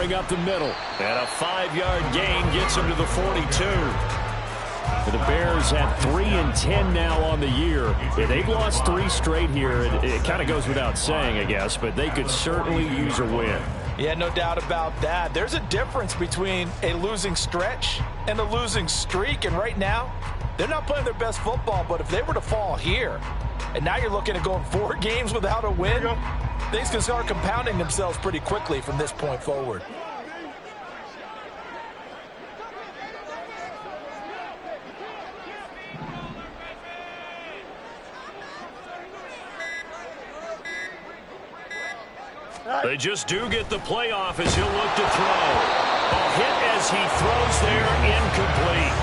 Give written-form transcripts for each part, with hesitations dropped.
firing up the middle. And a 5-yard gain gets him to the 42. The Bears have 3-10 now on the year. Yeah, they've lost 3 straight here. It kind of goes without saying, I guess, but they could certainly use a win. Yeah, no doubt about that. There's a difference between a losing stretch and a losing streak, and right now, they're not playing their best football, but if they were to fall here, and now you're looking at going 4 games without a win, things can start compounding themselves pretty quickly from this point forward. They just do get the playoff as he'll look to throw. A hit as he throws there, incomplete.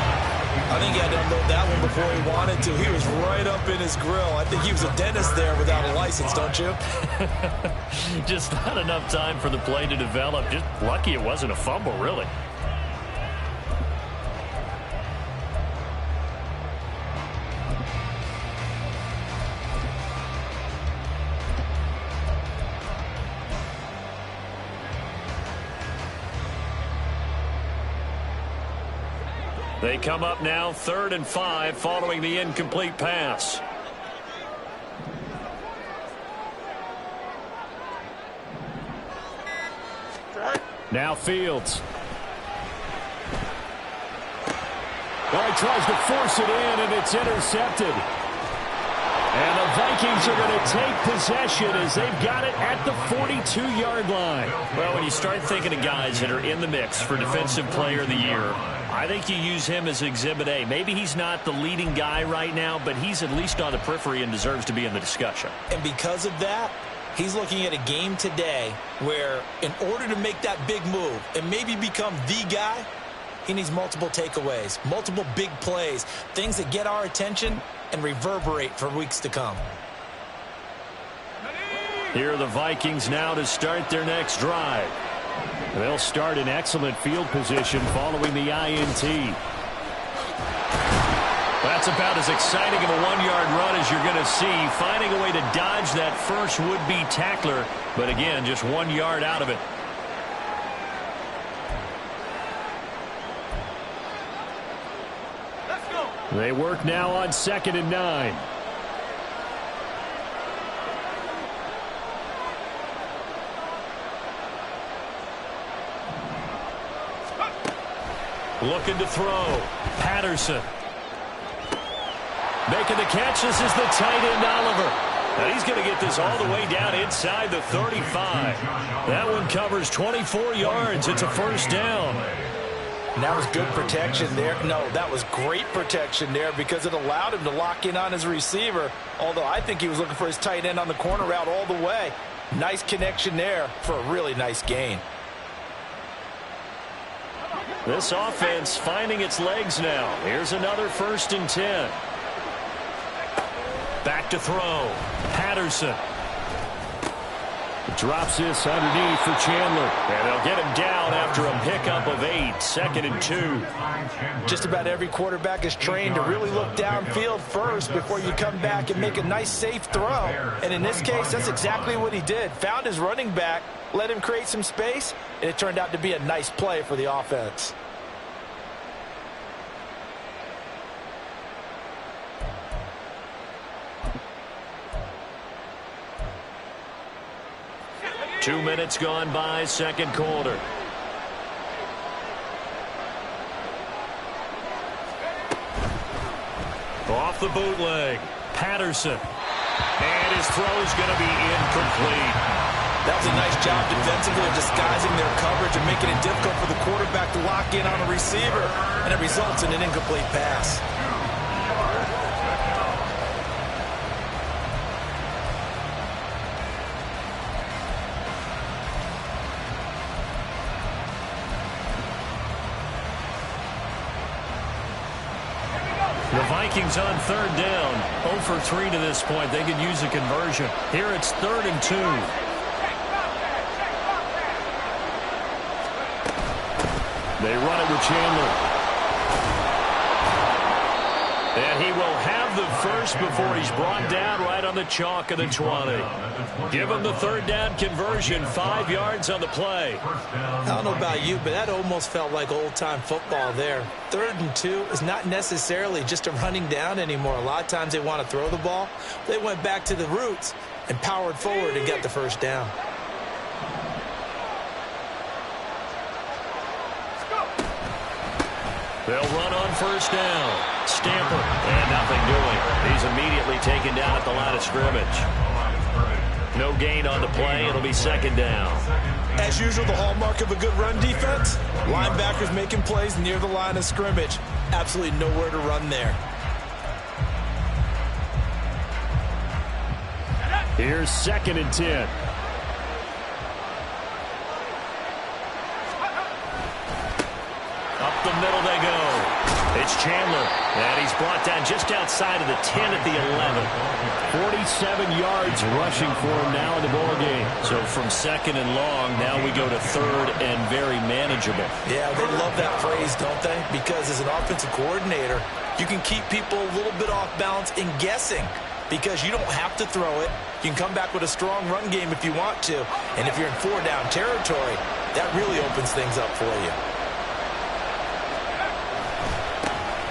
I think he had to unload that one before he wanted to. He was right up in his grill. I think he was a dentist there without a license, don't you? Just not enough time for the play to develop. Just lucky it wasn't a fumble, really. They come up now 3rd and 5 following the incomplete pass. Now Fields. Well, he tries to force it in, and it's intercepted. And the Vikings are going to take possession as they've got it at the 42-yard line. Well, when you start thinking of guys that are in the mix for Defensive Player of the Year, I think you use him as Exhibit A. Maybe he's not the leading guy right now, but he's at least on the periphery and deserves to be in the discussion. And because of that, he's looking at a game today where in order to make that big move and maybe become the guy, he needs multiple takeaways, multiple big plays, things that get our attention and reverberate for weeks to come. Here are the Vikings now to start their next drive. They'll start in excellent field position following the INT. That's about as exciting of a 1-yard run as you're going to see, finding a way to dodge that first would-be tackler, but again, just 1 yard out of it. They work now on 2nd and 9. Looking to throw. Patterson. Making the catch. This is the tight end, Oliver. And he's going to get this all the way down inside the 35. That one covers 24 yards. It's a first down. And that was good protection there. No, that was great protection there because it allowed him to lock in on his receiver, although I think he was looking for his tight end on the corner route all the way. Nice connection there for a really nice gain. This offense finding its legs now. Here's another 1st and 10. Back to throw. Patterson. Drops this underneath for Chandler. And they'll get him down after a pickup of 8. 2nd and 2. Just about every quarterback is trained to really look downfield first before you come back and make a nice safe throw. And in this case, that's exactly what he did. Found his running back, let him create some space, and it turned out to be a nice play for the offense. Two minutes gone by, second quarter. Off the bootleg. Patterson. And his throw is going to be incomplete. That was a nice job defensively of disguising their coverage and making it difficult for the quarterback to lock in on a receiver. And it results in an incomplete pass. The Vikings on 3rd down. 0 for 3 to this point. They could use a conversion. Here it's 3rd and 2. They run it with Chandler. And he will have of the first before he's brought down right on the chalk of the 20. Give him the third down conversion, 5 yards on the play. I don't know about you, but that almost felt like old-time football there. 3rd and 2 is not necessarily just a running down anymore. A lot of times they want to throw the ball. They went back to the roots and powered forward and got the first down. They'll run on first down. Stamper, and nothing doing. He's immediately taken down at the line of scrimmage. No gain on the play. It'll be 2nd down. As usual, the hallmark of a good run defense, linebackers making plays near the line of scrimmage. Absolutely nowhere to run there. Here's 2nd and 10. Up the middle they go. It's Chandler, and he's brought down just outside of the 10 at the 11. 47 yards rushing for him now in the ballgame. So from 2nd and long, now we go to 3rd and very manageable. Yeah, they love that phrase, don't they? Because as an offensive coordinator, you can keep people a little bit off balance in guessing because you don't have to throw it. You can come back with a strong run game if you want to. And if you're in 4-down territory, that really opens things up for you.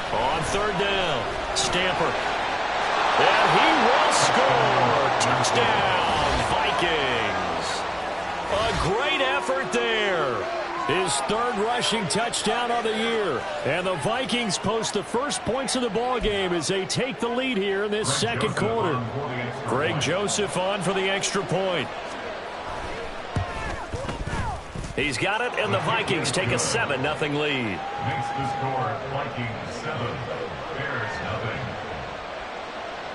On 3rd down, Stamper. And he will score. Touchdown, Vikings. A great effort there. His 3rd rushing touchdown of the year. And the Vikings post the first points of the ballgame as they take the lead here in this 2nd quarter. Greg Joseph on for the extra point. He's got it, and the Vikings take a 7-0 lead. Makes the score Vikings 7, Bears 0.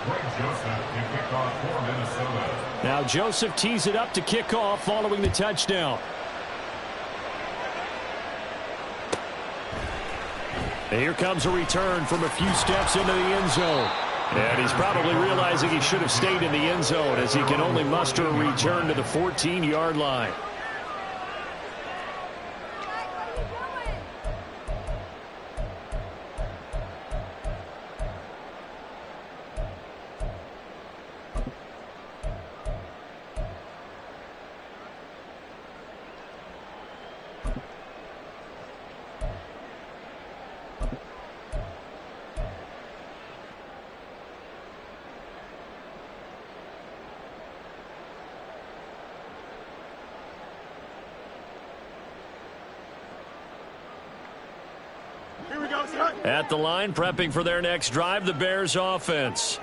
Greg Joseph to kick off for Minnesota. Now Joseph tees it up to kick off following the touchdown. And here comes a return from a few steps into the end zone. And he's probably realizing he should have stayed in the end zone as he can only muster a return to the 14-yard line. At the line, prepping for their next drive, the Bears offense.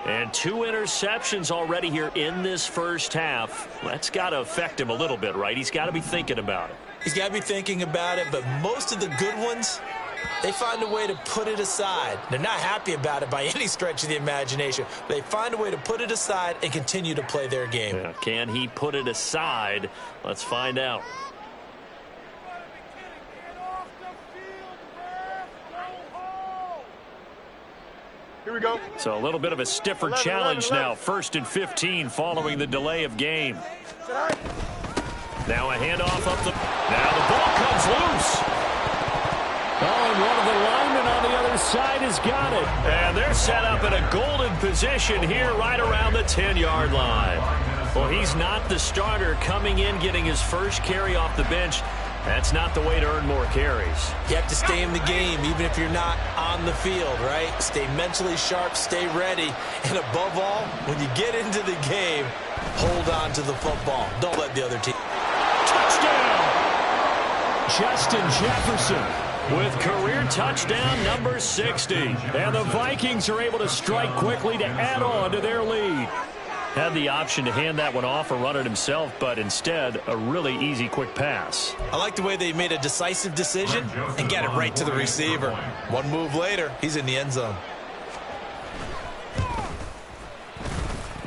And 2 interceptions already here in this first half. That's got to affect him a little bit, right? He's got to be thinking about it. He's got to be thinking about it, but most of the good ones, they find a way to put it aside. They're not happy about it by any stretch of the imagination. But they find a way to put it aside and continue to play their game. Yeah, can he put it aside? Let's find out. Here we go. So a little bit of a stiffer challenge now. 1st and 15 following the delay of game. Now a handoff up the... Now the ball comes loose. Oh, and one of the linemen on the other side has got it. And they're set up in a golden position here right around the 10-yard line. Well, he's not the starter coming in, getting his first carry off the bench. That's not the way to earn more carries. You have to stay in the game even if you're not on the field, right? Stay mentally sharp, stay ready, and above all, when you get into the game, hold on to the football. Don't let the other team. Touchdown! Justin Jefferson with career touchdown number 60. And the Vikings are able to strike quickly to add on to their lead. Had the option to hand that one off or run it himself, but instead, a really easy, quick pass. I like the way they made a decisive decision and got it right to the receiver. One move later, he's in the end zone.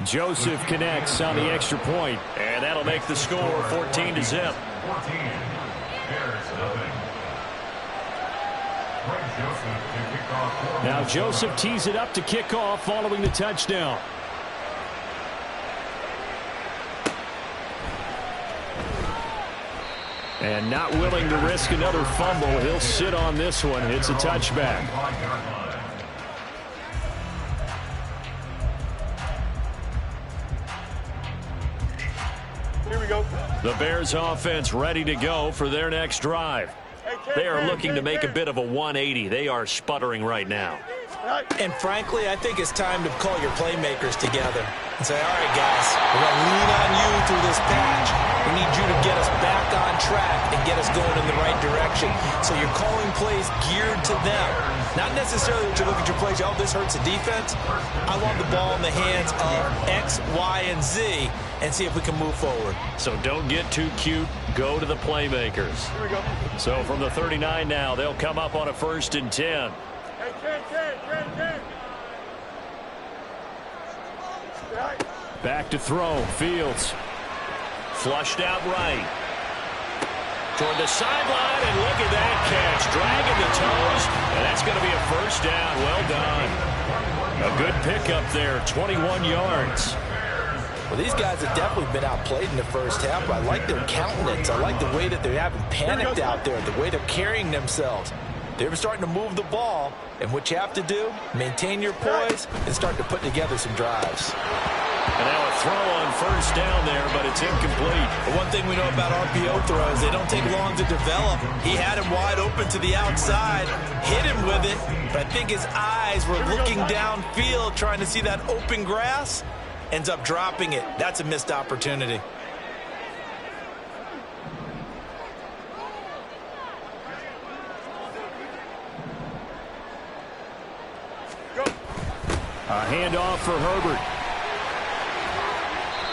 Joseph connects on the extra point, and that'll make the score 14-0. 14, Bears 0. Greg Joseph to kick off for Now Joseph tees it up to kick off following the touchdown. And not willing to risk another fumble, he'll sit on this one. It's a touchback. Here we go. The Bears offense ready to go for their next drive. They are looking to make a bit of a 180. They are sputtering right now. And frankly, I think it's time to call your playmakers together and say, all right, guys, we're going to lean on you through this patch. We need you to get us back on track and get us going in the right direction. So you're calling plays geared to them. Not necessarily that you look at your plays, oh, this hurts the defense. I want the ball in the hands of X, Y, and Z and see if we can move forward. So don't get too cute. Go to the playmakers. Here we go. So from the 39 now, they'll come up on a 1st and 10. Hey, 10. Back to throw. Fields. Flushed out right. Toward the sideline, and look at that catch. Dragging the toes, and that's going to be a 1st down. Well done. A good pickup there, 21 yards. Well, these guys have definitely been outplayed in the first half, but I like their countenance. I like the way that they haven't panicked out there, the way they're carrying themselves. They're starting to move the ball, and what you have to do, maintain your poise and start to put together some drives. And now a throw on 1st down there, but it's incomplete. The one thing we know about RPO throws, they don't take long to develop. He had him wide open to the outside, hit him with it, but I think his eyes were looking downfield trying to see that open grass. Ends up dropping it. That's a missed opportunity. A handoff for Herbert.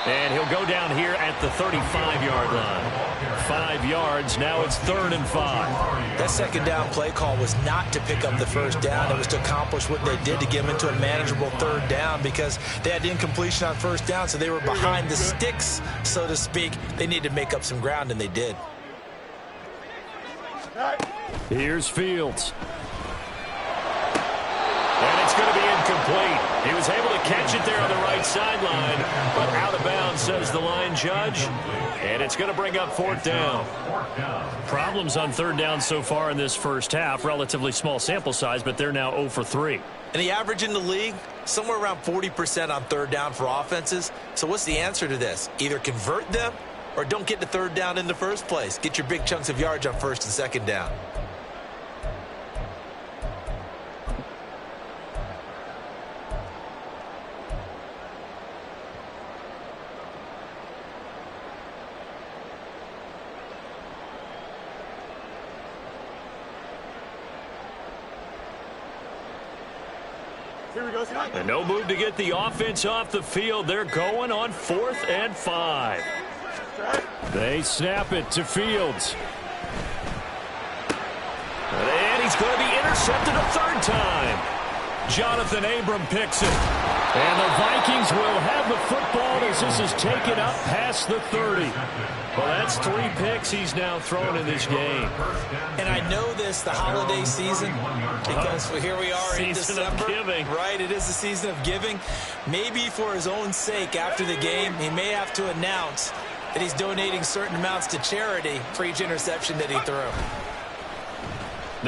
And he'll go down here at the 35-yard line. 5 yards. Now it's 3rd and 5. That 2nd down play call was not to pick up the 1st down. It was to accomplish what they did to get them into a manageable 3rd down because they had incompletion on 1st down, so they were behind the sticks, so to speak. They needed to make up some ground, and they did. Here's Fields. And it's going to be incomplete. He was able to catch it there on the right sideline, but out of bounds, says the line judge. And it's going to bring up 4th down. Problems on 3rd down so far in this first half. Relatively small sample size, but they're now 0 for 3. And the average in the league, somewhere around 40% on 3rd down for offenses. So what's the answer to this? Either convert them or don't get the 3rd down in the first place. Get your big chunks of yards on 1st and 2nd down. Here we go. And no move to get the offense off the field. They're going on 4th and 5. They snap it to Fields. And he's going to be intercepted a 3rd time. Jonathan Abram picks it. And the Vikings will have the football as this is taken up past the 30. Well, that's 3 picks he's now thrown in this game. And I know this, the holiday season, because here we are in December. Season of giving. Right, it is the season of giving. Maybe for his own sake after the game, he may have to announce that he's donating certain amounts to charity for each interception that he threw.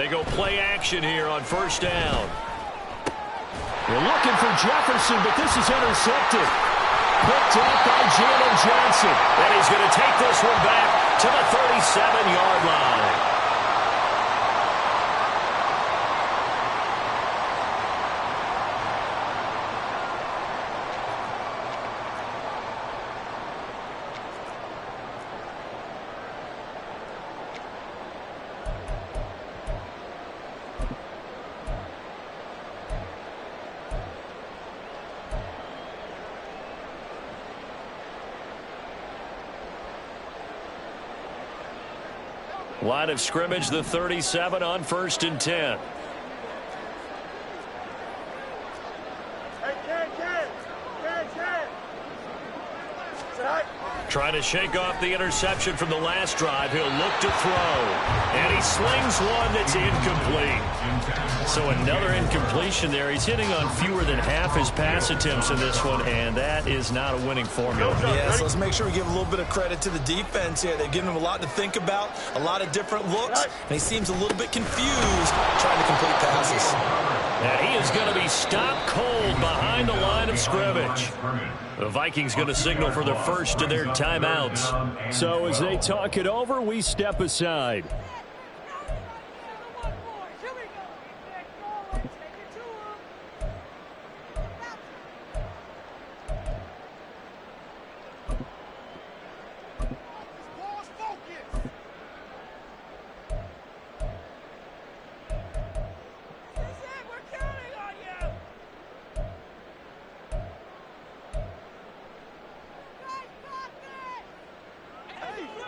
They go play action here on 1st down. They're looking for Jefferson, but this is intercepted. Picked up by Jalen Johnson. And he's going to take this one back to the 37-yard line. Line of scrimmage, the 37 on 1st and 10. Trying to shake off the interception from the last drive. He'll look to throw. And he slings one that's incomplete. So another incompletion there. He's hitting on fewer than half his pass attempts in this one, and that is not a winning formula. Yeah, so let's make sure we give a little bit of credit to the defense here. They've given him a lot to think about, a lot of different looks, and he seems a little bit confused trying to complete passes. And he is going to be He's stopped cold behind the line of scrimmage. The Vikings going to signal for the first of their timeouts. So as they talk it over, we step aside.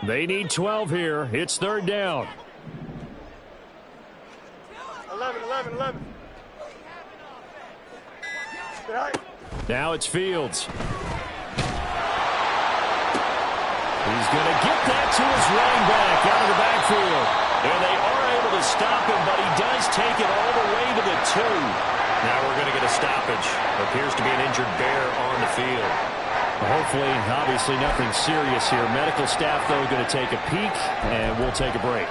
They need 12 here. It's third down. 11. Now it's Fields. He's going to get that to his running back out of the backfield. And they are able to stop him, but he does take it all the way to the 2. Now we're going to get a stoppage. Appears to be an injured bear on the field. Hopefully, obviously nothing serious here. Medical staff, though, going to take a peek, and we'll take a break.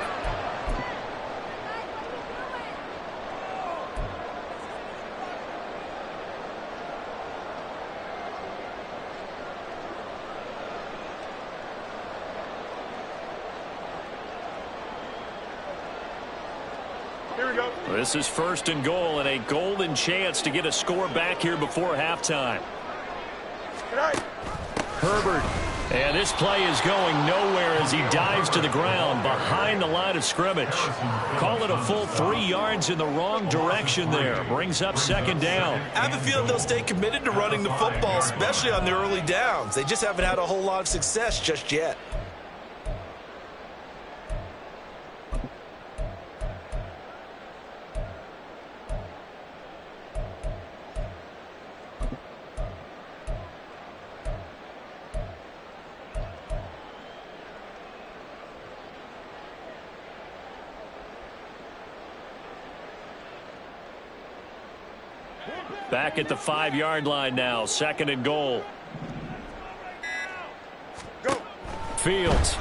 Here we go. This is first and goal, and a golden chance to get a score back here before halftime. Herbert, and this play is going nowhere as he dives to the ground behind the line of scrimmage. Call it a full 3 yards in the wrong direction there. Brings up second down. I have a feeling they'll stay committed to running the football, especially on the early downs. They just haven't had a whole lot of success just yet. Back at the 5-yard line now, second and goal. Go. Fields.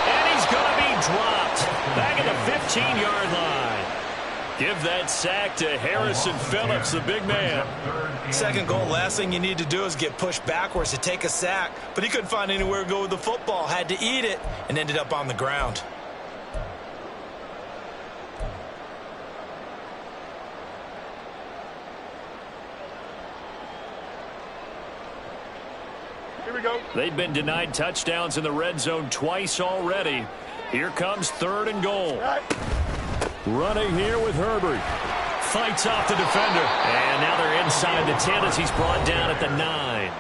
And he's going to be dropped. Back at the 15-yard line. Give that sack to Harrison Phillips, the big man. Second goal, last thing you need to do is get pushed backwards to take a sack. But he couldn't find anywhere to go with the football. Had to eat it and ended up on the ground. They've been denied touchdowns in the red zone twice already. Here comes third and goal. Running here with Herbert. Fights off the defender. And now they're inside the 10 as he's brought down at the 9.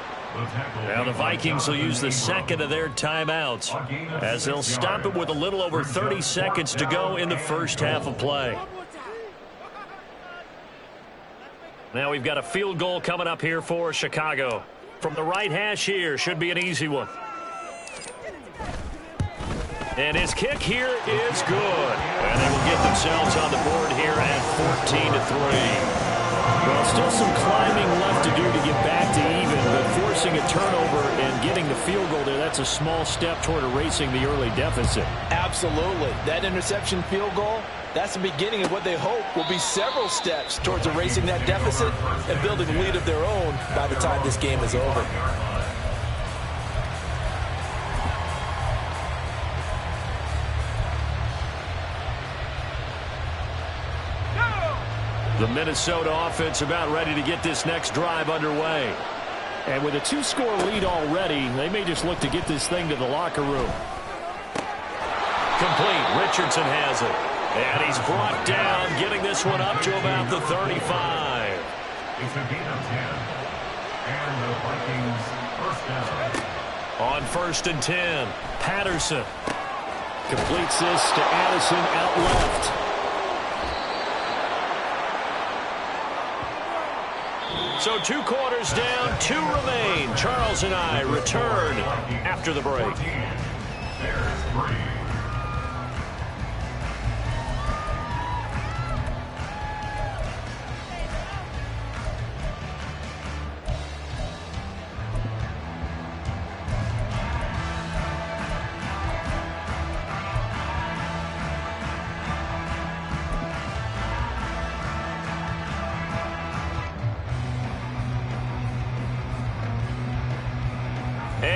Now the Vikings will use the second of their timeouts as they'll stop it with a little over 30 seconds to go in the first half of play. Now we've got a field goal coming up here for Chicago. From the right hash here, should be an easy one. And his kick here is good. And they will get themselves on the board here at 14-3. Well, still some climbing left to do to get back to even, but forcing a turnover and getting the field goal there, that's a small step toward erasing the early deficit. Absolutely. That interception field goal, that's the beginning of what they hope will be several steps towards erasing that deficit and building a lead of their own by the time this game is over. The Minnesota offense about ready to get this next drive underway. And with a 2-score lead already, they may just look to get this thing to the locker room. Complete. Richardson has it. And he's brought down, getting this one up to about the 35. It's a gain of 10. And the Vikings first down. On first and 10, Patterson completes this to Addison out left. So 2 quarters down, 2 remain. Charles and I return after the break. There's 3.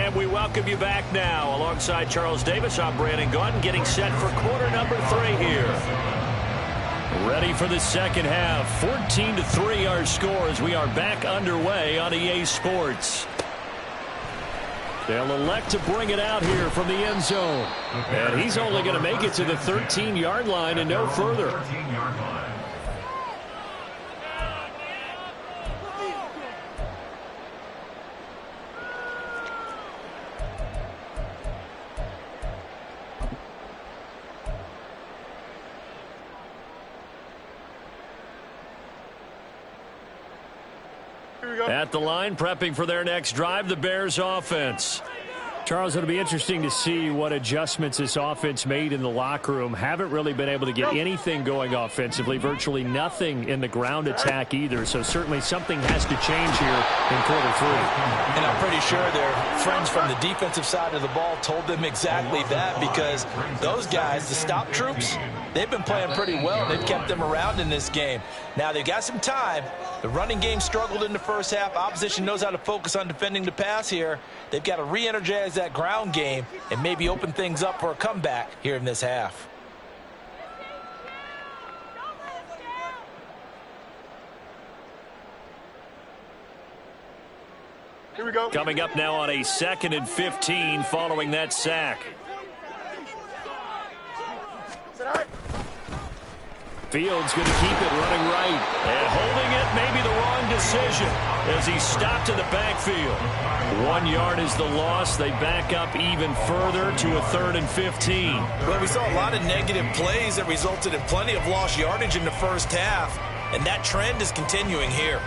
And we welcome you back now. Alongside Charles Davis, I'm Brandon Gaudin, getting set for quarter number 3 here. Ready for the second half. 14-3 our score as we are back underway on EA Sports. They'll elect to bring it out here from the end zone. And he's only going to make it to the 13-yard line and no further. 13-yard line. At the line, prepping for their next drive, the Bears offense. Charles, it'll be interesting to see what adjustments this offense made in the locker room. Haven't really been able to get anything going offensively, virtually nothing in the ground attack either. So certainly something has to change here in quarter 3. And I'm pretty sure their friends from the defensive side of the ball told them exactly that, because those guys, the stop troops, they've been playing pretty well. They've kept them around in this game. Now they've got some time. The running game struggled in the first half. Opposition knows how to focus on defending the pass here. They've got to re-energize that ground game and maybe open things up for a comeback here in this half. Here we go. Coming up now on a 2nd and 15 following that sack. Fields going to keep it running right. And holding it, maybe the wrong decision as he stopped in the backfield. 1 yard is the loss. They back up even further to a 3rd and 15. Well, we saw a lot of negative plays that resulted in plenty of lost yardage in the first half, and that trend is continuing here.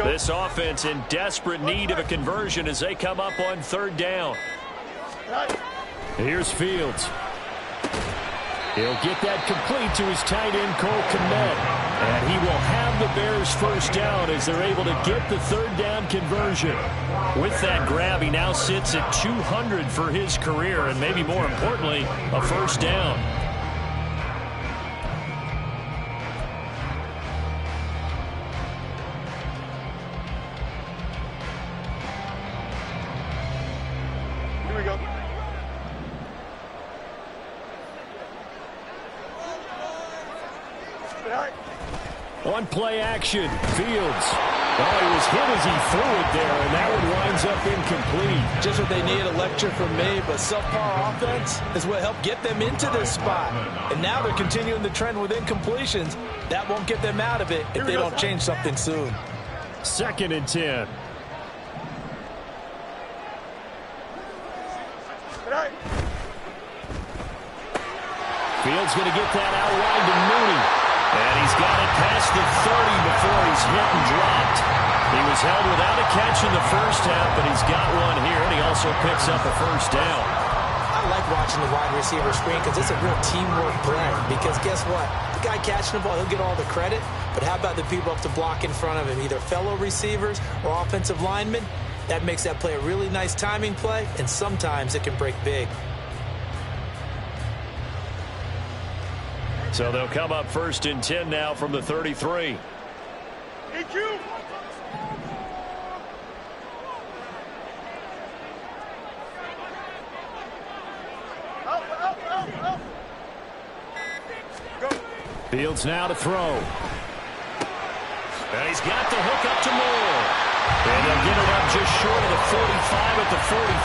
This offense in desperate need of a conversion as they come up on 3rd down. Here's Fields. He'll get that complete to his tight end, Cole Kmet. And he will have the Bears first down as they're able to get the 3rd down conversion. With that grab, he now sits at 200 for his career, and maybe more importantly, a first down. On play action, Fields. Oh, he was hit as he threw it there, and that one winds up incomplete. Just what they need, a lecture from me, but subpar offense is what helped get them into this spot. And now they're continuing the trend with incompletions. That won't get them out of it if they don't change something soon. 2nd and 10. Fields going to get that out wide to Mooney. And he's got it past the 30 before he's hit and dropped. He was held without a catch in the first half, but he's got one here, and he also picks up a first down. I like watching the wide receiver screen because it's a real teamwork play. Because guess what? The guy catching the ball, he'll get all the credit. But how about the people up to block in front of him, either fellow receivers or offensive linemen? That makes that play a really nice timing play, and sometimes it can break big. So they'll come up 1st and 10 now from the 33. EQ. Out. Go. Fields now to throw. And he's got the hook up to Moore. And they'll get it up just short of the 45 at the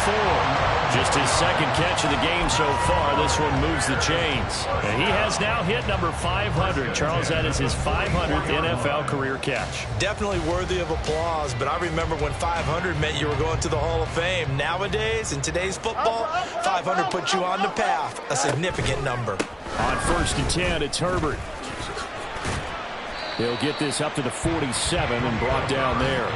44. Just his 2nd catch of the game so far. This one moves the chains. And he has now hit number 500. Charles, that is his 500th NFL career catch. Definitely worthy of applause, but I remember when 500 meant you were going to the Hall of Fame. Nowadays, in today's football, 500 puts you on the path, a significant number. On 1st and 10, it's Herbert. He'll get this up to the 47 and brought down there.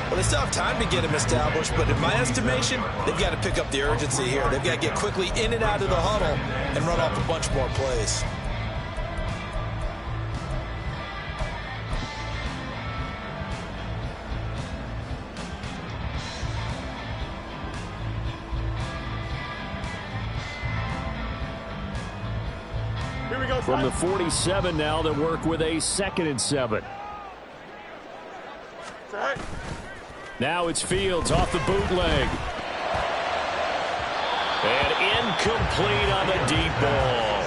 Well, they still have time to get him established, but in my estimation, they've got to pick up the urgency here. They've got to get quickly in and out of the huddle and run off a bunch more plays. we go. From the 47 now, they work with a 2nd and 7. Now it's Fields off the bootleg. And incomplete on the deep ball.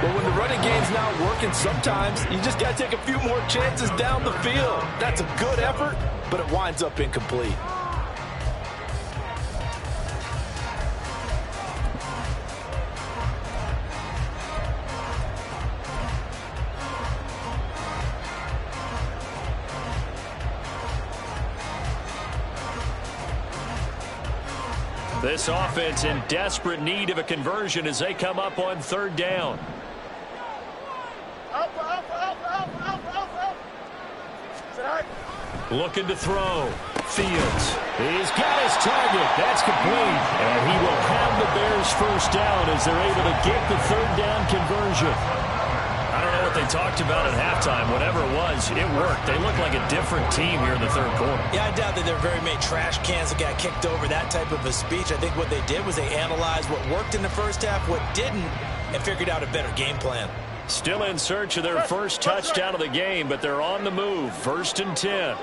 Well, when the running game's not working, sometimes you just got to take a few more chances down the field. That's a good effort, but it winds up incomplete. This offense in desperate need of a conversion as they come up on 3rd down. Looking to throw. Fields. He's got his target. That's complete. And he will have the Bears first down as they're able to get the 3rd down conversion. I don't know what they talked about at halftime. Whatever it was, it worked. They look like a different team here in the 3rd quarter. Yeah, I doubt that there are very many trash cans that got kicked over, that type of a speech. I think what they did was they analyzed what worked in the first half, what didn't, and figured out a better game plan. Still in search of their first touchdown of the game, but they're on the move. 1st and 10.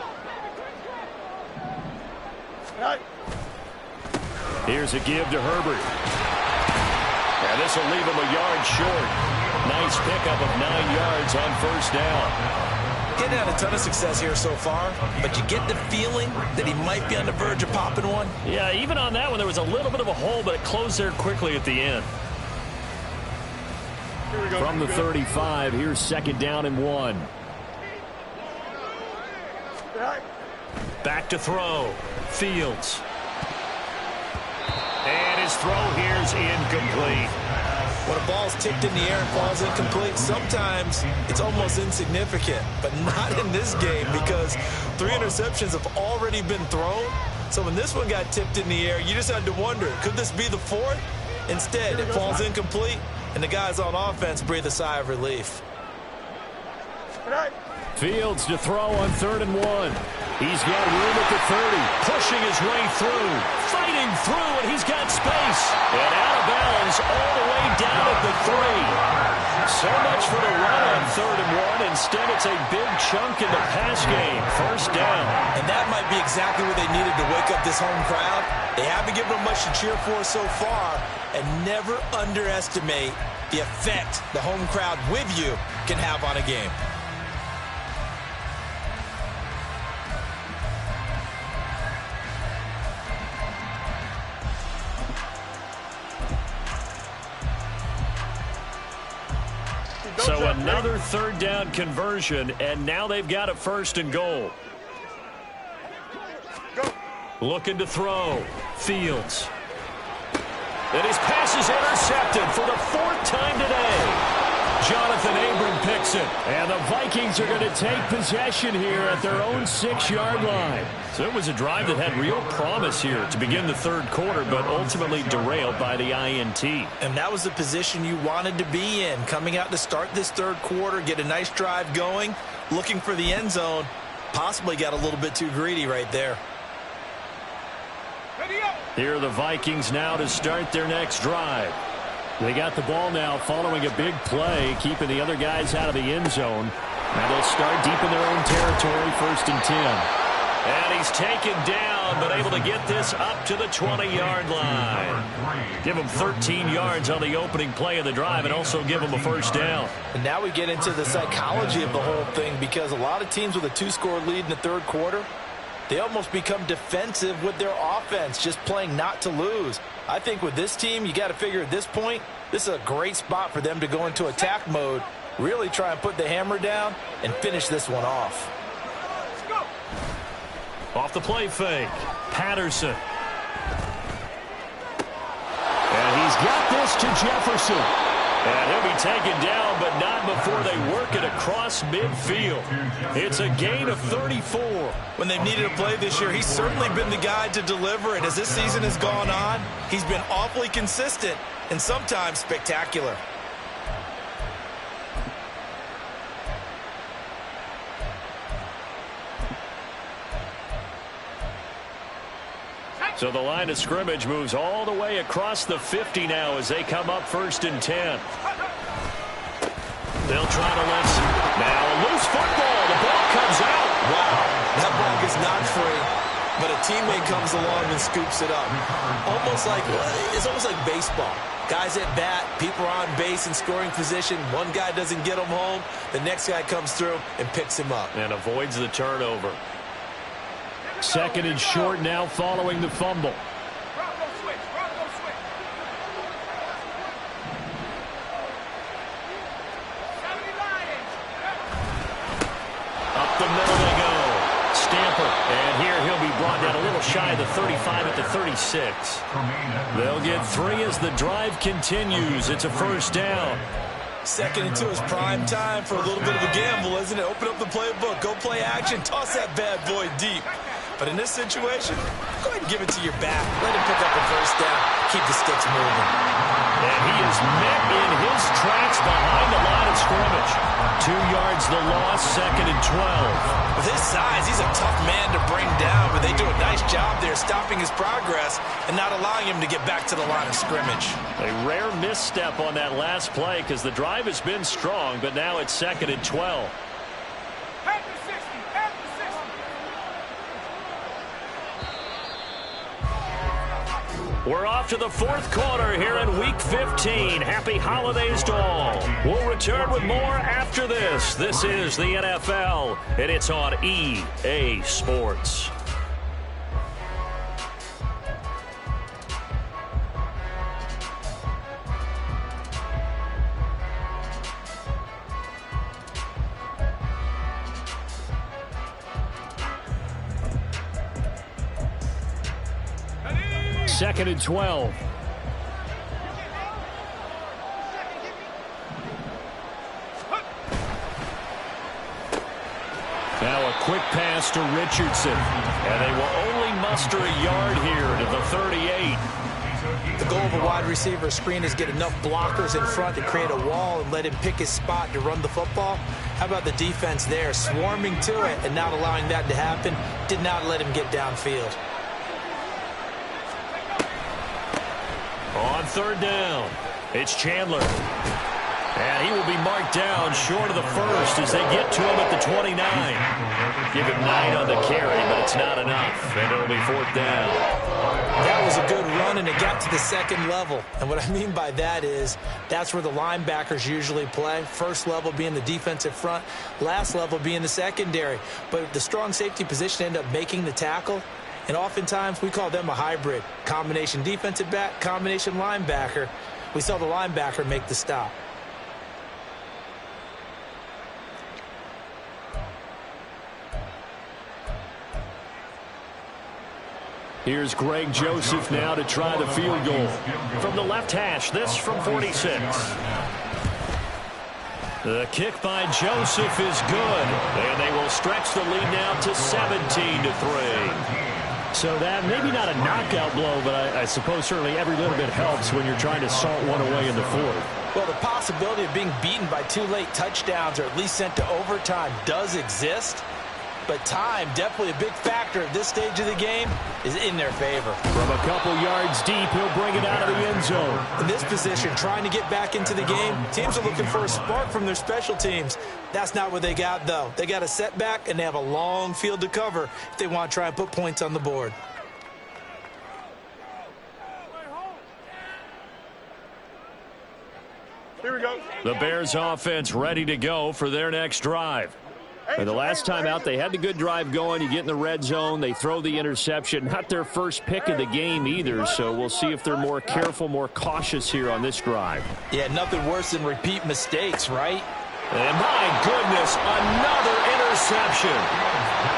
Here's a give to Herbert. And this will leave him a yard short. Nice pickup of 9 yards on 1st down. Getting had a ton of success here so far, but you get the feeling that he might be on the verge of popping one. Yeah, even on that one, there was a little bit of a hole, but it closed there quickly at the end. From the 35, here's 2nd down and 1. Back to throw. Fields. And his throw here's incomplete. When a ball's tipped in the air and falls incomplete, sometimes it's almost insignificant, but not in this game because 3 interceptions have already been thrown. So when this one got tipped in the air, you just had to wonder, could this be the 4th? Instead, it falls incomplete, and the guys on offense breathe a sigh of relief. Fields to throw on 3rd and 1. He's got room at the 30, pushing his way through, fighting through, and he's got space. And out of bounds all the way down at the 3. So much for the run on 3rd and 1. Instead, it's a big chunk in the pass game. 1st down. And that might be exactly what they needed to wake up this home crowd. They haven't given them much to cheer for so far, and never underestimate the effect the home crowd with you can have on a game. So another 3rd down conversion, and now they've got a 1st and goal. Looking to throw. Fields. And his pass is intercepted for the 4th time today. Jonathan Abram picks it. And the Vikings are going to take possession here at their own 6-yard line. So it was a drive that had real promise here to begin the 3rd quarter, but ultimately derailed by the INT. And that was the position you wanted to be in, coming out to start this 3rd quarter, get a nice drive going, looking for the end zone. Possibly got a little bit too greedy right there. Here are the Vikings now to start their next drive. They got the ball now following a big play, keeping the other guys out of the end zone. And they'll start deep in their own territory, 1st and 10. And he's taken down, but able to get this up to the 20-yard line. Give him 13 yards on the opening play of the drive and also give him a 1st down. And now we get into the psychology of the whole thing, because a lot of teams with a 2-score lead in the 3rd quarter, they almost become defensive with their offense, just playing not to lose. I think with this team, you got to figure at this point, this is a great spot for them to go into attack mode, really try and put the hammer down and finish this one off. Off the play fake, Patterson. And he's got this to Jefferson. And he'll be taken down, but not before they work it across midfield. It's a gain of 34. When they've needed a play this year, he's certainly been the guy to deliver it. As this season has gone on, he's been awfully consistent and sometimes spectacular. So the line of scrimmage moves all the way across the 50 now as they come up 1st and 10. They'll try to let's. Now a loose football. The ball comes out. Wow, that ball gets knocked free, but a teammate comes along and scoops it up. It's almost like baseball. Guys at bat, people are on base in scoring position. One guy doesn't get him home. The next guy comes through and picks him up. And avoids the turnover. Second and short now following the fumble. Up the middle they go. Stamper. And here he'll be brought down a little shy of the 35 at the 36. They'll get 3 as the drive continues. It's a first down. Second and 2 is prime time for a little bit of a gamble, isn't it? Open up the playbook, go play action, toss that bad boy deep. But in this situation, go ahead and give it to your back. Let him pick up a first down. Keep the sticks moving. And he is met in his tracks behind the line of scrimmage. 2 yards the loss, second and 12. With his size, he's a tough man to bring down, but they do a nice job there stopping his progress and not allowing him to get back to the line of scrimmage. A rare misstep on that last play because the drive has been strong, but now it's second and 12. We're off to the fourth quarter here in Week 15. Happy holidays to all. We'll return with more after this. This is the NFL, and it's on EA Sports. Second and 12. Now a quick pass to Richardson. And they will only muster a yard here to the 38. The goal of a wide receiver screen is get enough blockers in front to create a wall and let him pick his spot to run the football. How about the defense there, swarming to it and not allowing that to happen? Did not let him get downfield. On third down, it's Chandler. And he will be marked down short of the first as they get to him at the 29. Give him 9 on the carry, but it's not enough. And it'll be fourth down. That was a good run, and it got to the second level. And what I mean by that is that's where the linebackers usually play. First level being the defensive front, last level being the secondary. But the strong safety position ended up making the tackle. And oftentimes we call them a hybrid. Combination defensive back, combination linebacker. We saw the linebacker make the stop. Here's Greg Joseph now to try the field goal. From the left hash, this from 46. The kick by Joseph is good. And they will stretch the lead now to 17-3. So that, maybe not a knockout blow, but I suppose certainly every little bit helps when you're trying to salt one away in the fourth. Well, the possibility of being beaten by 2 late touchdowns or at least sent to overtime does exist. But time, definitely a big factor at this stage of the game, is in their favor. From a couple yards deep, he'll bring it out of the end zone. In this position, trying to get back into the game, teams are looking for a spark from their special teams. That's not what they got, though. They got a setback, and they have a long field to cover if they want to try and put points on the board. Here we go. The Bears offense ready to go for their next drive. And the last time out, they had the good drive going. You get in the red zone, they throw the interception. Not their first pick of the game either, so we'll see if they're more careful, more cautious here on this drive. Yeah, nothing worse than repeat mistakes, right? And my goodness, another interception.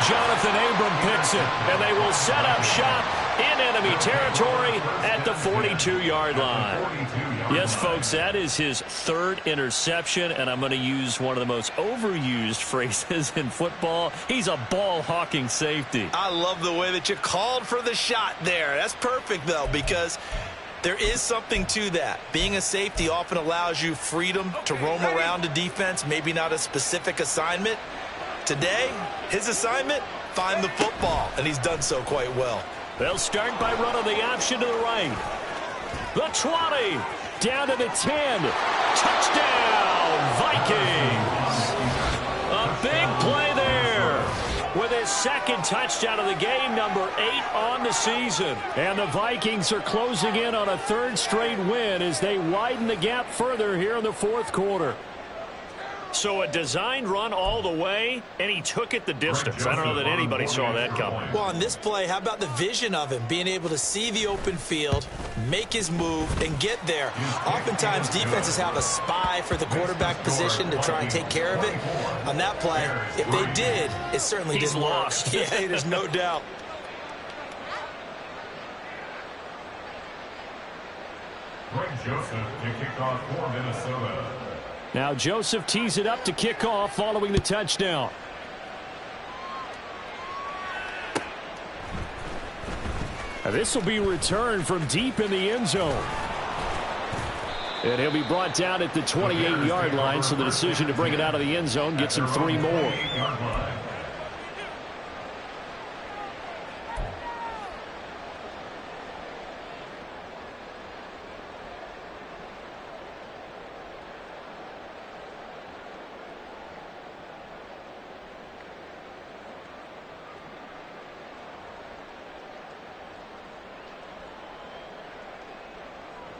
Jonathan Abram picks it, and they will set up shop in enemy territory at the 42-yard line. Yes, folks, that is his third interception, and I'm going to use one of the most overused phrases in football. He's a ball-hawking safety. I love the way that you called for the shot there. That's perfect, though, because there is something to that. Being a safety often allows you freedom to roam around a defense, maybe not a specific assignment. Today, his assignment, find the football, and he's done so quite well. They'll start by running the option to the right. The 20. down to the 10. Touchdown, Vikings. A big play there with his second touchdown of the game, number 8 on the season. And the Vikings are closing in on a third straight win as they widen the gap further here in the fourth quarter. So a designed run all the way, and he took it the distance. I don't know that anybody saw that coming. Well, on this play, how about the vision of him, being able to see the open field, make his move, and get there. Oftentimes, defenses have a spy for the quarterback position to try and take care of it. On that play, if they did, it certainly didn't work. Lost. Yeah, there's no doubt. Greg Joseph to kick off for Minnesota. Now Joseph tees it up to kick off following the touchdown. Now this will be returned from deep in the end zone. And he'll be brought down at the 28-yard line, so the decision to bring it out of the end zone gets him 3 more.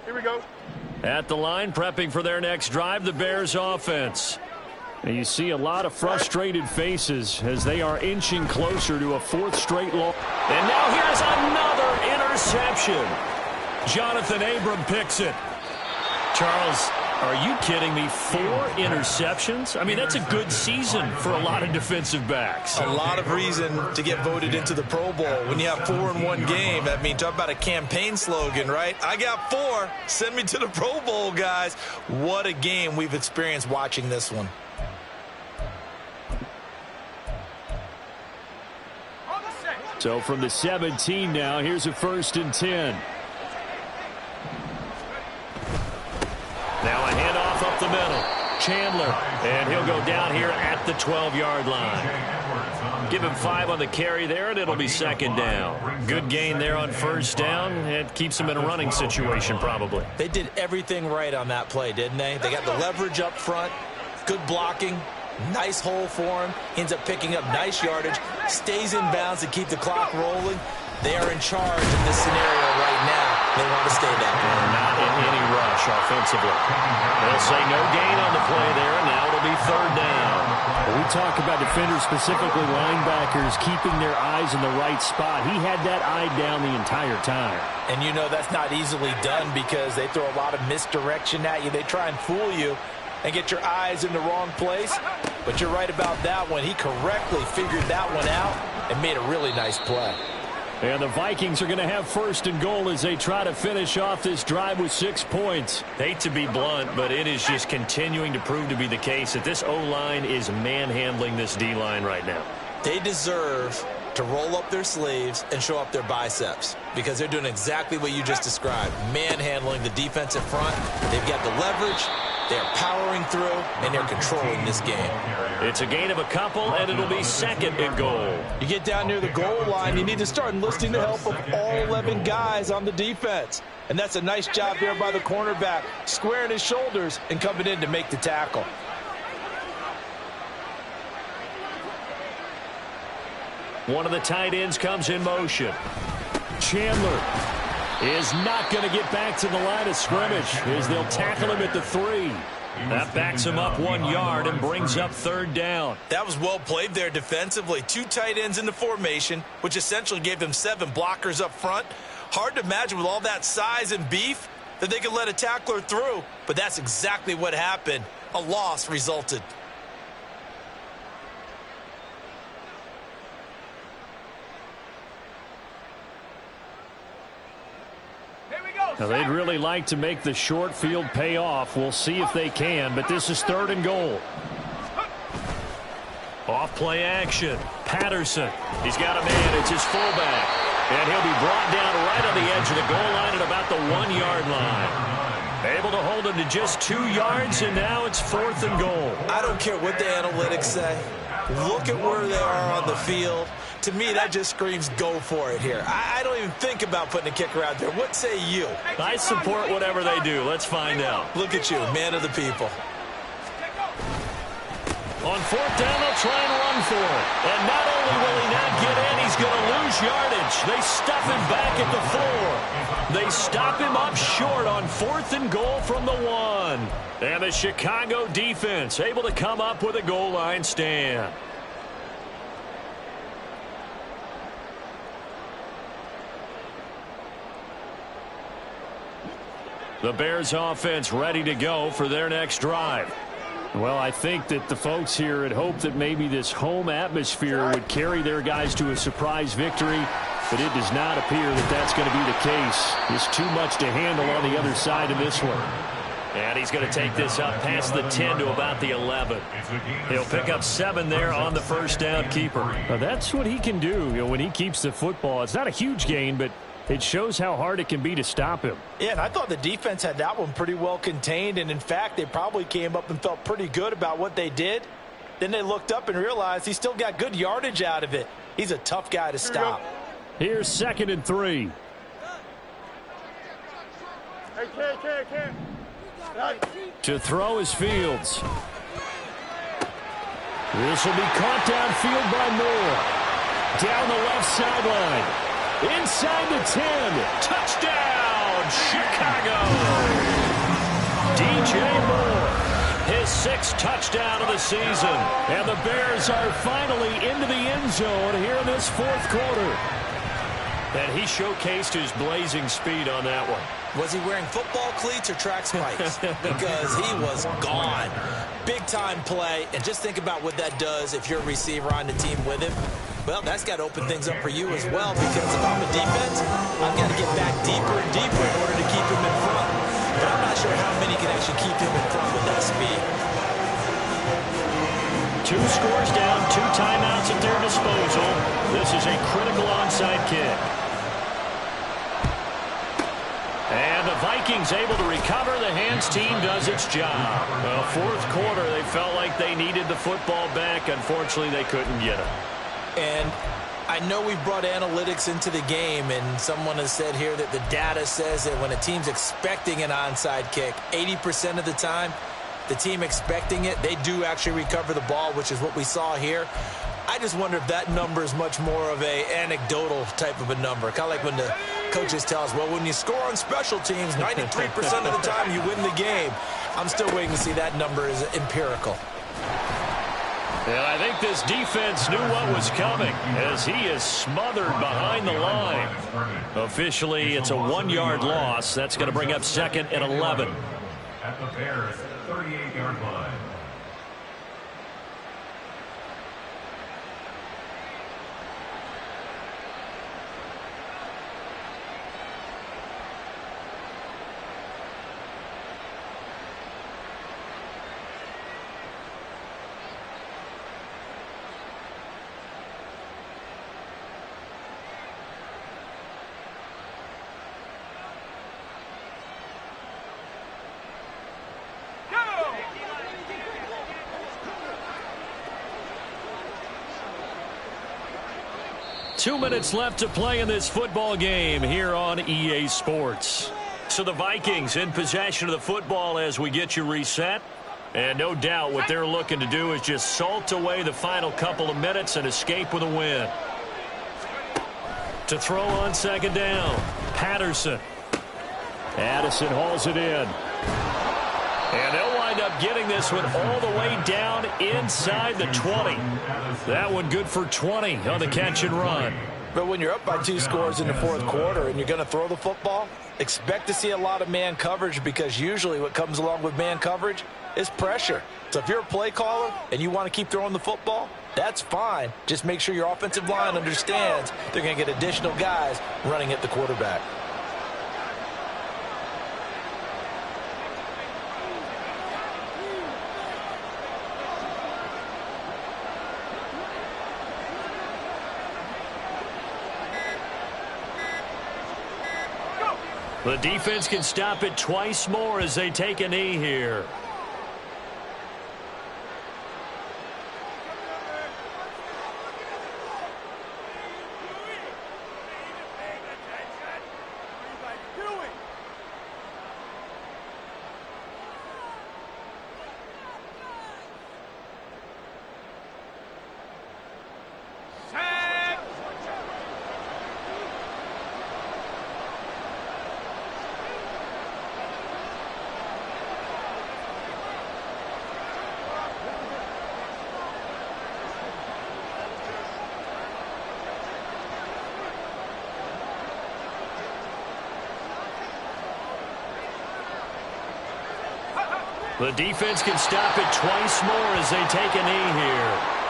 Here we go. At the line, prepping for their next drive, the Bears offense. And you see a lot of frustrated faces as they are inching closer to a 4th straight loss. And now here's another interception. Jonathan Abram picks it. Charles, are you kidding me? 4 interceptions? I mean, that's a good season for a lot of defensive backs. A lot of reason to get voted into the Pro Bowl. When you have 4 in one game, I mean, talk about a campaign slogan, right? I got 4. Send me to the Pro Bowl, guys. What a game we've experienced watching this one. So from the 17 now, here's a 1st and 10. Now a handoff up the middle. Chandler, and he'll go down here at the 12-yard line. Give him 5 on the carry there, and it'll be 2nd down. Good gain there on 1st down. It keeps him in a running situation probably. They did everything right on that play, didn't they? They got the leverage up front, good blocking, nice hole for him, ends up picking up nice yardage, stays in bounds to keep the clock rolling. They are in charge in this scenario right now. They want to stay that way. Not in any rush offensively. They'll say no gain on the play there, and now it'll be 3rd down. When we talk about defenders, specifically linebackers, keeping their eyes in the right spot. He had that eye down the entire time. And you know that's not easily done because they throw a lot of misdirection at you. They try and fool you and get your eyes in the wrong place. But you're right about that one. He correctly figured that one out and made a really nice play. And the Vikings are going to have 1st and goal as they try to finish off this drive with 6 points. Hate to be blunt, but it is just continuing to prove to be the case that this O-line is manhandling this D-line right now. They deserve to roll up their sleeves and show up their biceps because they're doing exactly what you just described, manhandling the defensive front. They've got the leverage. They're powering through, and they're controlling this game. It's a gain of a couple, and it'll be 2nd and goal. You get down near the goal line, you need to start enlisting the help of all 11 guys on the defense. And that's a nice job there by the cornerback, squaring his shoulders and coming in to make the tackle. One of the tight ends comes in motion. Chandler is not going to get back to the line of scrimmage as they'll tackle him at the 3. That backs him up 1 yard and brings up 3rd down. That was well played there defensively. 2 tight ends in the formation, which essentially gave them 7 blockers up front. Hard to imagine with all that size and beef that they could let a tackler through, but that's exactly what happened. A loss resulted. Now, they'd really like to make the short field pay off. We'll see if they can, but this is 3rd and goal. Off play action. Patterson. He's got a man. It's his fullback. And he'll be brought down right on the edge of the goal line at about the 1-yard line. Able to hold him to just 2 yards, and now it's 4th and goal. I don't care what the analytics say. Look at where they are on the field. To me, that just screams go for it here. I don't even think about putting a kicker out there. What say you? I support whatever they do. Let's find out. Look at you, man of the people. On fourth down, they'll try and run for it. And not only will he not get in, he's going to lose yardage. They stuff him back at the 4. They stop him up short on 4th and goal from the 1. And the Chicago defense able to come up with a goal line stand. The Bears offense ready to go for their next drive. Well, I think that the folks here had hoped that maybe this home atmosphere would carry their guys to a surprise victory, but it does not appear that that's going to be the case. There's too much to handle on the other side of this one. And he's going to take this up past the 10 to about the 11. He'll pick up 7 there on the first down keeper. Now, that's what he can do, when he keeps the football. It's not a huge gain, but it shows how hard it can be to stop him. Yeah, and I thought the defense had that one pretty well contained, and in fact, they probably came up and felt pretty good about what they did. Then they looked up and realized he still got good yardage out of it. He's a tough guy to stop. Here's 2nd and 3. Hey, To throw is Fields. This will be caught downfield by Moore. Down the left sideline. Inside the 10. Touchdown, Chicago. DJ Moore, his 6th touchdown of the season. And the Bears are finally into the end zone here in this 4th quarter. And he showcased his blazing speed on that one. Was he wearing football cleats or track spikes? Because he was gone. Big-time play, and just think about what that does if you're a receiver on the team with him. Well, that's got to open things up for you as well, because if I'm a defense, I've got to get back deeper and deeper in order to keep him in front. But I'm not sure how many can actually keep him in front with that speed. 2 scores down, 2 timeouts at their disposal. This is a critical onside kick. And the Vikings able to recover. The hands team does its job. Well, 4th quarter, they felt like they needed the football back. Unfortunately, they couldn't get it. And I know we brought analytics into the game, and someone has said here that the data says that when a team's expecting an onside kick, 80% of the time, the team expecting it, they do actually recover the ball, which is what we saw here. I just wonder if that number is much more of a anecdotal type of a number. Kind of like when the coaches tell us, well, when you score on special teams, 93% of the time you win the game. I'm still waiting to see that number is empirical. And I think this defense knew what was coming as he is smothered behind the line. Officially, it's a 1-yard loss. That's going to bring up 2nd and 11. At the Bears' 38-yard line. Two minutes left to play in this football game here on EA Sports. So the Vikings in possession of the football as we get you reset. And no doubt what they're looking to do is just salt away the final couple of minutes and escape with a win. To throw on 2nd down, Patterson. Addison hauls it in. And they'll wind up getting this one all the way down inside the 20. That one good for 20 on the catch and run. But when you're up by 2 scores in the 4th quarter and you're going to throw the football, expect to see a lot of man coverage, because usually what comes along with man coverage is pressure. So if you're a play caller and you want to keep throwing the football, that's fine. Just make sure your offensive line understands they're going to get additional guys running at the quarterback. The defense can stop it twice more as they take a knee here. The defense can stop it twice more as they take a knee here.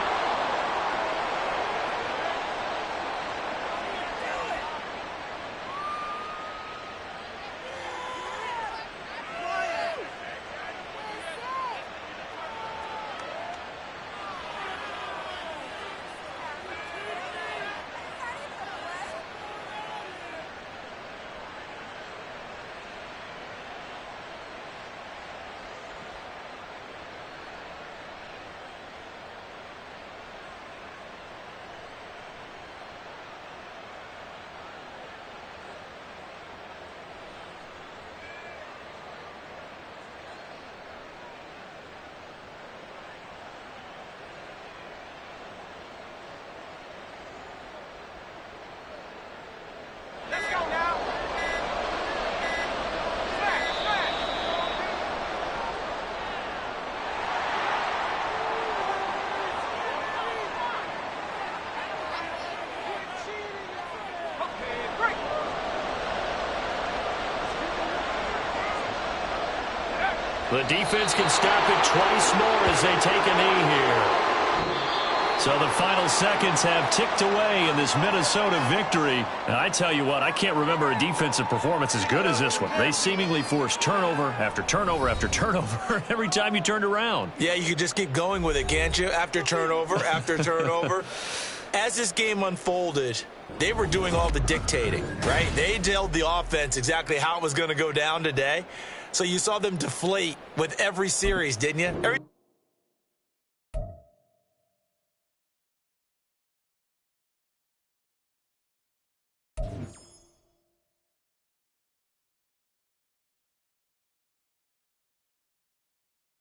The defense can stop it twice more as they take a knee here. So the final seconds have ticked away in this Minnesota victory. And I tell you what, I can't remember a defensive performance as good as this one. They seemingly forced turnover after turnover after turnover every time you turned around. Yeah, you could just keep going with it, can't you? After turnover, after turnover. As this game unfolded, they were doing all the dictating, right? They told the offense exactly how it was going to go down today. So you saw them deflate with every series, didn't you?